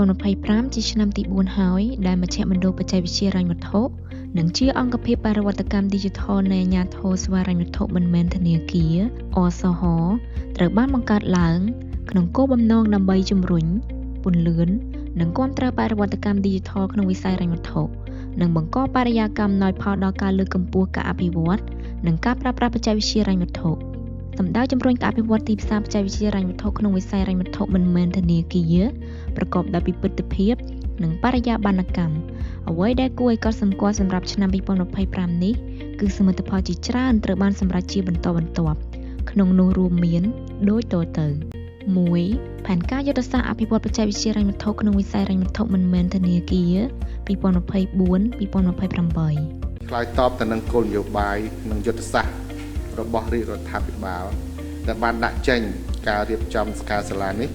2025ជាឆ្នាំទី4ហើយដែលមជ្ឈមណ្ឌលបច្ចេកវិទ្យាហិរញ្ញវត្ថុនិងជាអង្គភាពបរិវត្តកម្ម Digital នៃអាជ្ញាធរសេវាហិរញ្ញវត្ថុមិនមែនធនាគារ អសហ ត្រូវបានបង្កើតឡើងក្នុងគោលបំណងដើម្បីជំរុញ ពន្លឿន និងគាំទ្របរិវត្តកម្ម Digital ក្នុងវិស័យហិរញ្ញវត្ថុ និងបង្កបរិយាកាសអំណោយផលដល់ការលើកកម្ពស់ការអភិវឌ្ឍនិងការប្រើប្រាស់បច្ចេកវិទ្យាហិរញ្ញវត្ថុ សម្ដៅជំរុញការអភិវឌ្ឍទីផ្សារបច្ចេកវិទ្យាហិរញ្ញវត្ថុក្នុងវិស័យហិរញ្ញវត្ថុមិនមែនធនាគារប្រកបដោយពិពិធភាពនិងបរិយាបន្នកម្មអ្វីដែលគួរឲ្យកត់សម្គាល់សម្រាប់ឆ្នាំ2025នេះគឺសមិទ្ធផលជាច្រើនត្រូវបានសម្រេចជាបន្តបន្ទាប់ក្នុងនោះរួមមានដូចតទៅ1ផែនការយុទ្ធសាស្ត្រអភិវឌ្ឍបច្ចេកវិទ្យាហិរញ្ញវត្ថុក្នុងវិស័យហិរញ្ញវត្ថុមិនមែនធនាគារ2024-2028 ឆ្លើយតបទៅនឹងគោលនយោបាយនិងយុទ្ធសាស្ត្ររបស់រាជរដ្ឋាភិបាលដែលបានដាក់ចេញការរៀបចំសិក្ខាសាលានេះ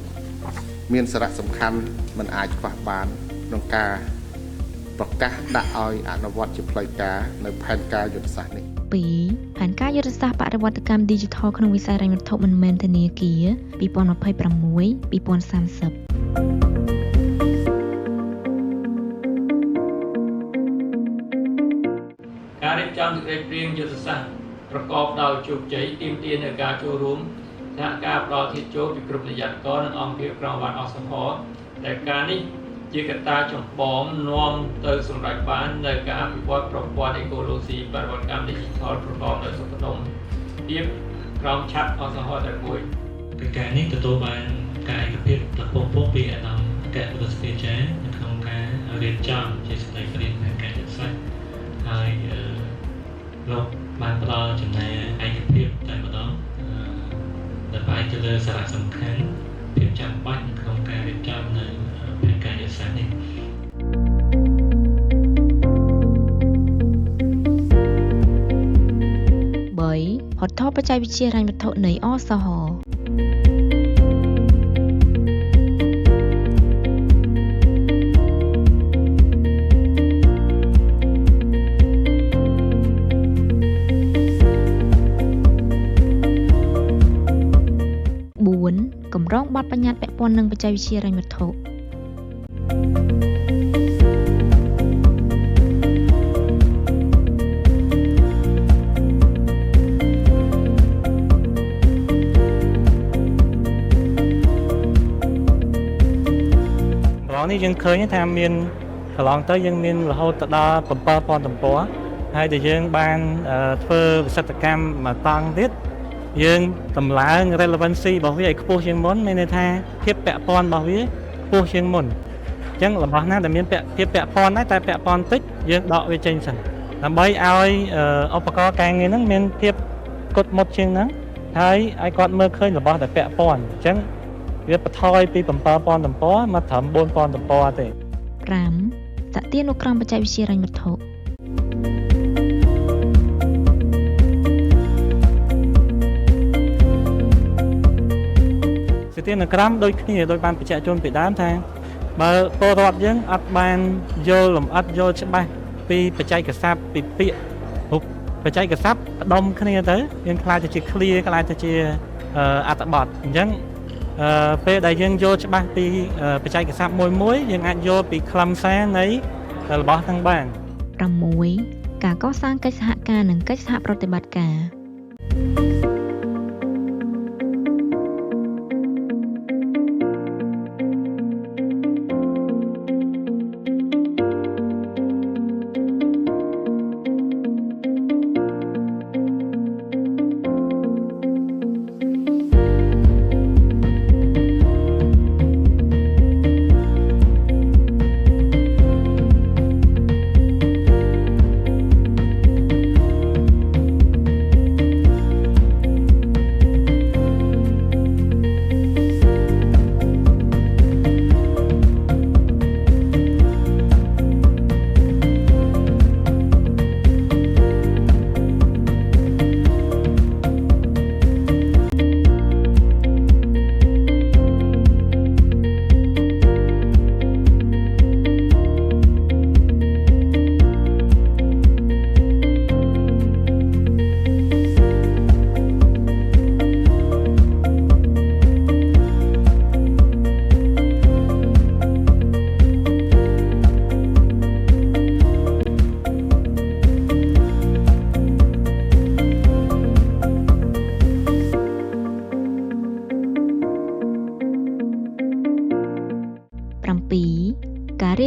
មានសារៈសំខាន់មិនអាចខ្វះបានក្នុងការប្រកាសដាក់ឲ្យអនុវត្តជាផ្លូវការនៅផែនការយុទ្ធសាស្ត្រនេះ2ផែនការយុទ្ធសាស្ត្របរិវត្តកម្ម Digital ក្នុងវិស័យហិរញ្ញវត្ថុមិនមែនធនាគារ2026-2030ការរៀបចំសេចក្តីព្រាងយុទ្ធសាស្ត្រប្រកបដោយជោគជ័យទាមទារនូវការចូលរួមសហការផ្ដល់ធាតុចូលពីគ្រប់និយ័តករនិងអង្គភាពក្រមវ៉ាន់អសហដែលការនេះជាកត្តាចម្បងនាំទៅសម្រេចបាននៅការអភិវឌ្ឍប្រព័ន្ធអេកូឡូស៊ីបរិវត្តកម្ម Digital ប្រកបដោយសុខដុមភាពក្រមឆ័ត្រអសហតែមួយកិច្ចការនេះទទួលបានការឯកភាពដ៏ពងពោះពីអាដាមអគ្គរដ្ឋស្ពាចារ្យនៅក្នុងការរៀបចំជាស្ដីព្រាងផែនការយុទ្ធសាស្ត្រហើយលោកបានផ្ដល់ចំណែកឯកភាពតែម្ដងដែលផ្អែកទៅលើសារៈសំខាន់ភាពចាំបាច់ក្នុងការរៀបចំនៅផែនការយុទ្ធសាស្ត្រនេះ3ផលថបច្ចេកវិទ្យាហិរញ្ញវត្ថុនៃអសហកម្រងបទបញ្ញត្តិពាក់ព័ន្ធនឹងបច្ចេកវិទ្យាហិរញ្ញវត្ថុនេះយើងឃើញថាមានកន្លងទៅយើងមានរហូតទៅដល់7000ទំព័រហើយដែលយើងបានធ្វើវិសិទ្ធកម្មមកតង់ទៀតយើងតម្លើង relevancy របស់វាឲ្យខ្ពស់ជាងមុនមានន័យថាភាពពាក់ព័ន្ធរបស់វាខ្ពស់ជាងមុនអញ្ចឹងរបស់ណាដែលមានភាពពាក់ព័ន្ធដែរតែពាក់ព័ន្ធតិចយើងដកវាចេញសិនដើម្បីឲ្យឧបករណ៍ការងារហ្នឹងមានភាពគត់មុតជាងហ្នឹងហើយឲ្យគាត់មើលឃើញរបស់ដែលពាក់ព័ន្ធអញ្ចឹងវាបន្ថយពី7000ទំព័រមកត្រឹម4000ទំព័រទេ5តាក់ទាញនុក្រមបច្ចេកវិទ្យាហិរញ្ញវត្ថុសិទ្ធិនុក្រមដូចគ្នាដោយបានបញ្ជាក់ជូនពីដើមថាបើពលរដ្ឋយើងអត់បានយល់លម្អិតយល់ច្បាស់ពីបច្ចេកសព្ទពីពាក្យបច្ចេកសព្ទផ្ដុំគ្នាទៅយើងខ្លាចទៅជា clear ខ្លាចទៅជាអត្ថបទអញ្ចឹងពេលដែលយើងយល់ច្បាស់ពីបច្ចេកសព្ទមួយយើងអាចយល់ពីខ្លឹមសារនៃរបស់ទាំងបាន6ការកសាងកិច្ចសហការនិងកិច្ចសហប្រតិបត្តិការ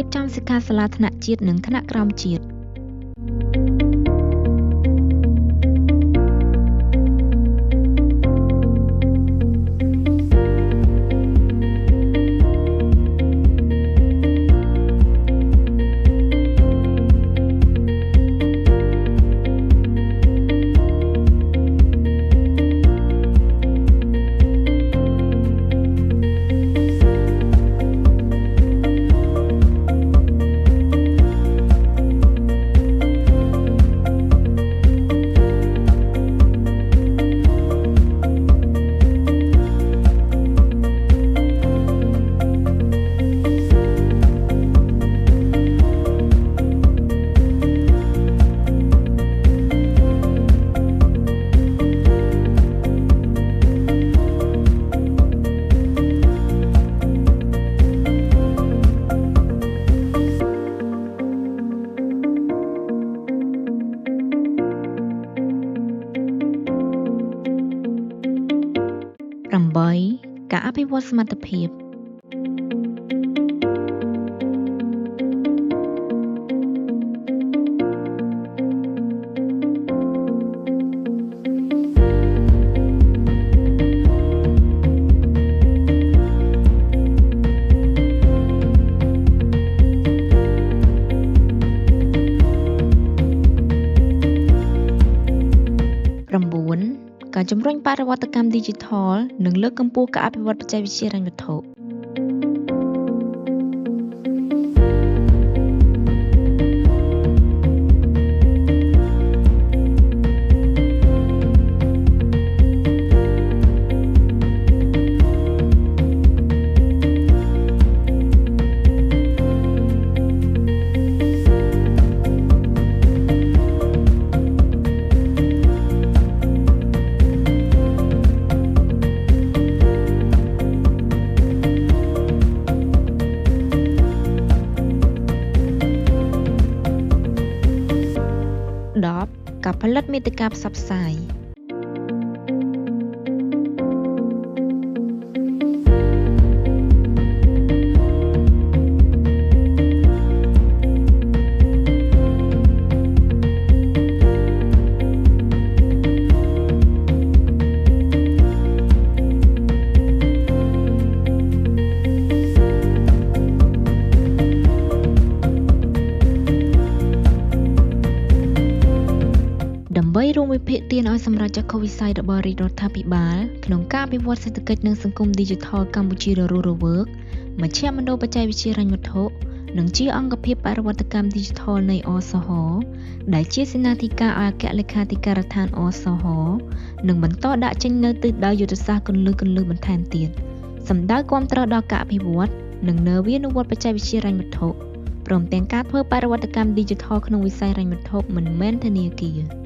បចំសិក្ខាសាលាថ្នាក់ជាតិនិងថ្នាក់ក្រោមជាតិ8 ការអភិវឌ្ឍសមត្ថភាពការជំរុញបរិវត្តកម្ម Digital និងលើកកម្ពស់ការអភិវឌ្ឍបច្ចេកវិទ្យាហិរញ្ញវត្ថុ10ការផលិតមាតិកាផ្សព្វផ្សាយដើម្បីរួមវិភាគទានឲ្យសម្រាប់ចក្ខុវិស័យរបស់រាជរដ្ឋាភិបាលក្នុងការអភិវឌ្ឍសេដ្ឋកិច្ចនិងសង្គម Digital កម្ពុជារស់រវើកមជ្ឈមណ្ឌលបច្ចេកវិទ្យាហិរញ្ញវត្ថុនិងជាអង្គភាពបរិវត្តកម្ម Digital នៃ អសហ ដែលជាសេនាធិការអគ្គលេខាធិការដ្ឋាន អសហ នឹងបន្តដាក់ចេញនូវទិសដៅយុទ្ធសាស្ត្រគន្លឹះបន្ថែមទៀតសម្ដៅគាំទ្រដល់ការអភិវឌ្ឍនិងនវានុវត្តន៍បច្ចេកវិទ្យាហិរញ្ញវត្ថុព្រមទាំងការធ្វើបរិវត្តកម្ម Digital ក្នុងវិស័យហិរញ្ញវត្ថុមិនមែនធនាគារ